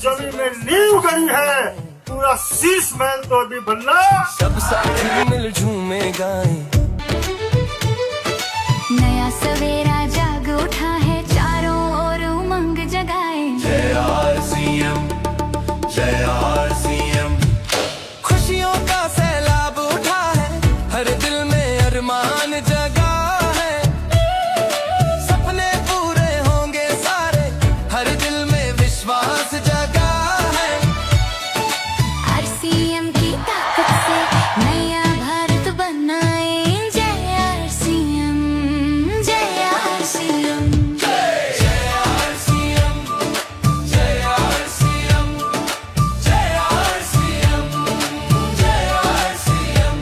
जमीन में नींव गई है, पूरा शीश महल तो अभी बनना। सब साथी मिल झूमे गाएं, नया सवेरा जाग उठा है, चारों ओर उमंग जगाए। जय आरसीएम, जय आरसीएम। खुशियों का सैलाब उठा है, हर दिल में अरमान जगा है। सपने पूरे होंगे सारे, हर दिल में विश्वास जगा है। आरसीएम की ताकत से नया भारत बनाए। जय आरसीएम, जय आरसीएम। जय आरसीएम, जय आरसीएम, जय आरसीएम, जय आरसीएम।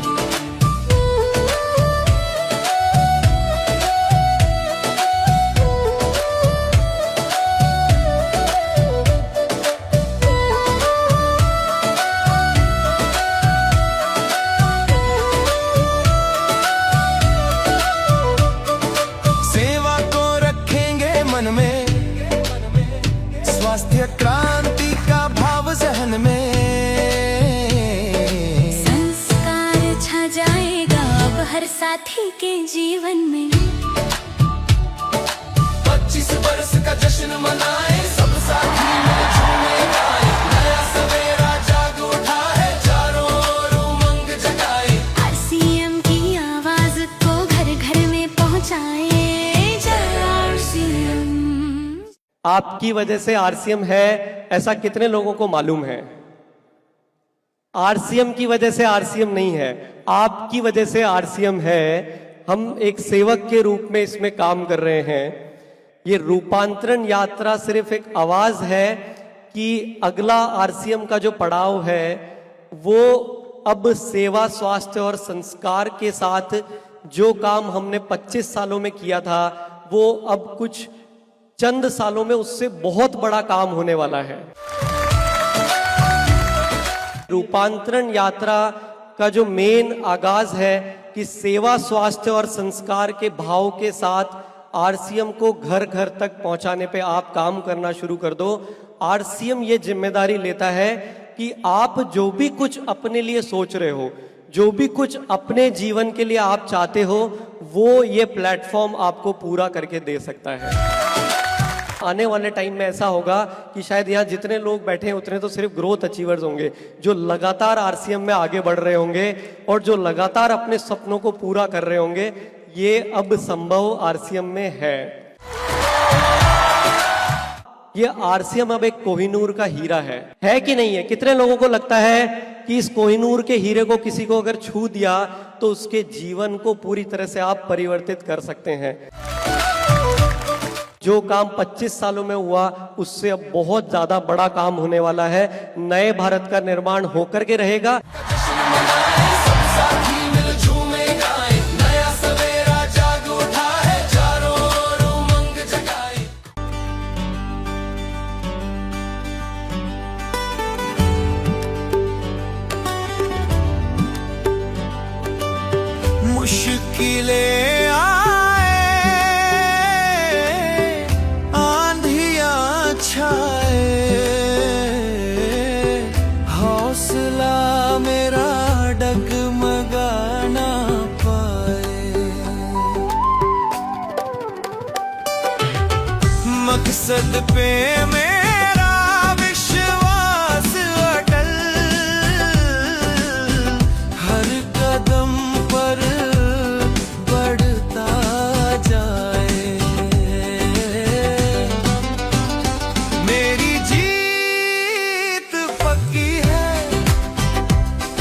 सेवा को रखेंगे मन में, स्वास्थ्य क्रांति का भाव जहन में। संस्कार छा जाएगा अब हर साथी के जीवन में। 25 वर्ष का जश्न मनाए, सब साथी मिल झूमे गाएं। नया सवेरा जाग उठा है, चारों ओर उमंग जगाए। आरसीएम की आवाज को घर घर में पहुंचाए। जय आरसीएम। आपकी वजह से आरसीएम है, ऐसा कितने लोगों को मालूम है? आरसीएम की वजह से आरसीएम नहीं है, आपकी वजह से आरसीएम है। हम एक सेवक के रूप में इसमें काम कर रहे हैं। ये रूपांतरण यात्रा सिर्फ एक आवाज है कि अगला आरसीएम का जो पड़ाव है वो अब सेवा, स्वास्थ्य और संस्कार के साथ जो काम हमने 25 सालों में किया था वो अब कुछ चंद सालों में उससे बहुत बड़ा काम होने वाला है। रूपांतरण यात्रा का जो मेन आगाज है कि सेवा, स्वास्थ्य और संस्कार के भाव के साथ आरसीएम को घर घर तक पहुंचाने पे आप काम करना शुरू कर दो। आरसीएम ये जिम्मेदारी लेता है कि आप जो भी कुछ अपने लिए सोच रहे हो, जो भी कुछ अपने जीवन के लिए आप चाहते हो, वो ये प्लेटफॉर्म आपको पूरा करके दे सकता है। आने वाले टाइम में ऐसा होगा कि शायद यहाँ जितने लोग बैठे हैं उतने तो सिर्फ ग्रोथ अचीवर्स होंगे, जो लगातार आरसीएम में आगे बढ़ रहे होंगे और जो लगातार अपने सपनों को पूरा कर रहे होंगे। ये अब संभव आरसीएम में है। ये आरसीएम अब एक कोहिनूर का हीरा है कि नहीं है? कितने लोगों को लगता है कि इस कोहिनूर के हीरे को किसी को अगर छू दिया तो उसके जीवन को पूरी तरह से आप परिवर्तित कर सकते हैं? जो काम 25 सालों में हुआ उससे अब बहुत ज्यादा बड़ा काम होने वाला है। नए भारत का निर्माण होकर के रहेगा। सब साथी मिल झूमे गाएं, नया सवेरा जाग उठा है, चारों ओर उमंग जगाए। मुश्किलें आए, आंधियां छाए, हौसला मेरा डगमगा ना पाए। मकसद पे मेरा विश्वास अटल, हर कदम पर बढ़ता जाए। मेरी जीत पक्की है,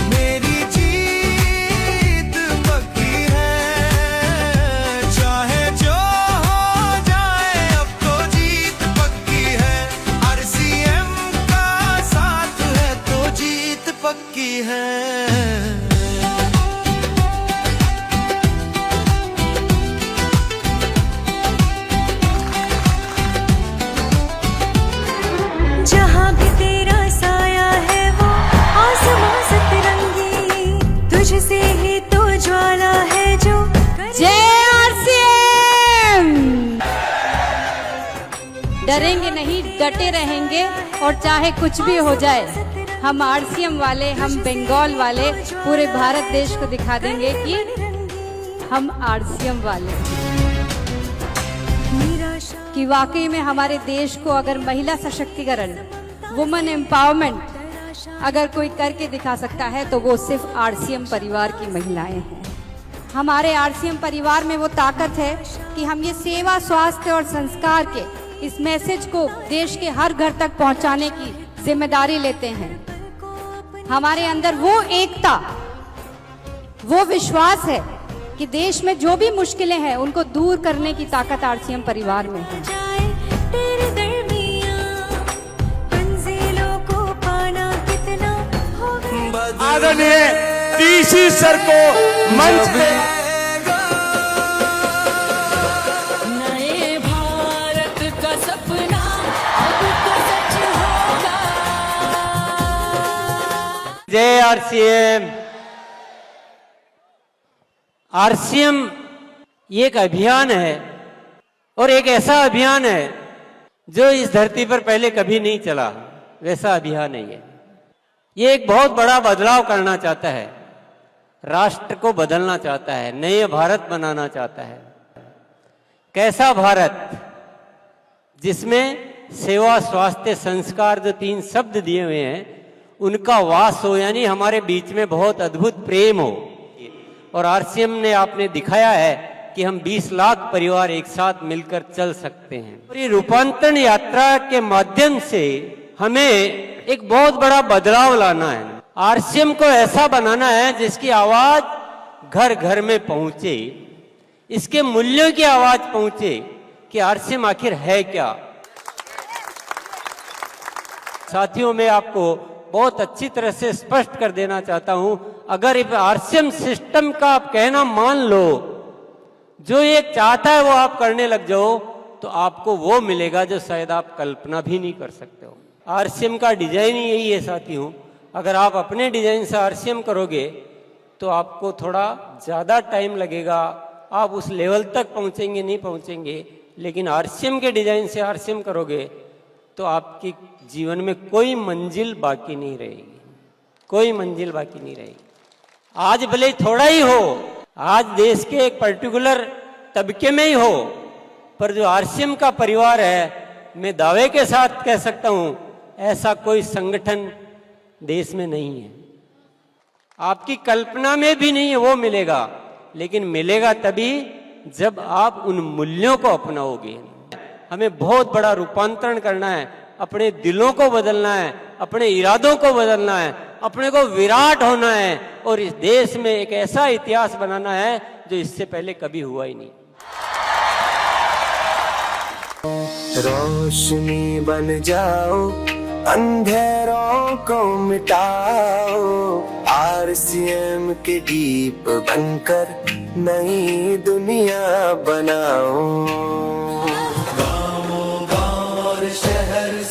मेरी जीत पक्की है। चाहे जो हो जाए अब तो जीत पक्की है। आरसीएम का साथ है तो जीत पक्की है। जहाँ भी तेरा साया है वो आसमां सतरंगी, तुझसे ही तो ज्वाला है जो। जय आरसीएम। डरेंगे नहीं, डटे रहेंगे। और चाहे कुछ भी हो जाए, हम आरसीएम वाले, हम बंगाल वाले पूरे भारत देश को दिखा देंगे कि हम आरसीएम वाले, कि वाकई में हमारे देश को अगर महिला सशक्तिकरण, वुमेन एम्पावरमेंट अगर कोई करके दिखा सकता है तो वो सिर्फ आरसीएम परिवार की महिलाएं हैं। हमारे आरसीएम परिवार में वो ताकत है कि हम ये सेवा, स्वास्थ्य और संस्कार के इस मैसेज को देश के हर घर तक पहुंचाने की जिम्मेदारी लेते हैं। हमारे अंदर वो एकता, वो विश्वास है कि देश में जो भी मुश्किलें हैं उनको दूर करने की ताकत आरसीएम परिवार में है। जाए तेरे दरमियां, मंजिलों को पाना कितना होगा। आदरणीय डीसी सर को मंच पे नए भारत का सपना अब तो सच होगा। जय आरसीएम। आरसीएम ये एक अभियान है और एक ऐसा अभियान है जो इस धरती पर पहले कभी नहीं चला, वैसा अभियान है ये एक बहुत बड़ा बदलाव करना चाहता है, राष्ट्र को बदलना चाहता है, नए भारत बनाना चाहता है। कैसा भारत जिसमें सेवा, स्वास्थ्य, संस्कार जो 3 शब्द दिए हुए हैं उनका वास हो, यानी हमारे बीच में बहुत अद्भुत प्रेम हो। और आरसीएम ने आपने दिखाया है कि हम 20 लाख परिवार एक साथ मिलकर चल सकते हैं। और ये रूपांतरण यात्रा के माध्यम से हमें एक बहुत बड़ा बदलाव लाना है। आरसीएम को ऐसा बनाना है जिसकी आवाज घर घर में पहुंचे, इसके मूल्यों की आवाज पहुंचे कि आरसीएम आखिर है क्या। साथियों, मैं आपको बहुत अच्छी तरह से स्पष्ट कर देना चाहता हूं, अगर इस आरसीएम सिस्टम का आप कहना मान लो, जो ये चाहता है वो आप करने लग जाओ, तो आपको वो मिलेगा जो शायद आप कल्पना भी नहीं कर सकते हो। आरसीएम का डिजाइन ही यही है साथियों। अगर आप अपने डिजाइन से आरसीएम करोगे तो आपको थोड़ा ज्यादा टाइम लगेगा, आप उस लेवल तक पहुंचेंगे नहीं पहुंचेंगे, लेकिन आरसीएम के डिजाइन से आरसीएम करोगे तो आपकी जीवन में कोई मंजिल बाकी नहीं रहेगी, कोई मंजिल बाकी नहीं रहेगी। आज भले ही थोड़ा ही हो, आज देश के एक पर्टिकुलर तबके में ही हो, पर जो आरसीएम का परिवार है, मैं दावे के साथ कह सकता हूं ऐसा कोई संगठन देश में नहीं है, आपकी कल्पना में भी नहीं है वो मिलेगा, लेकिन मिलेगा तभी जब आप उन मूल्यों को अपनाओगे। हमें बहुत बड़ा रूपांतरण करना है, अपने दिलों को बदलना है, अपने इरादों को बदलना है, अपने को विराट होना है और इस देश में एक ऐसा इतिहास बनाना है जो इससे पहले कभी हुआ ही नहीं। रोशनी बन जाओ, अंधेरों को मिटाओ, आरसीएम के दीप बनकर नई दुनिया बनाओ। गाँव गाँव और शहर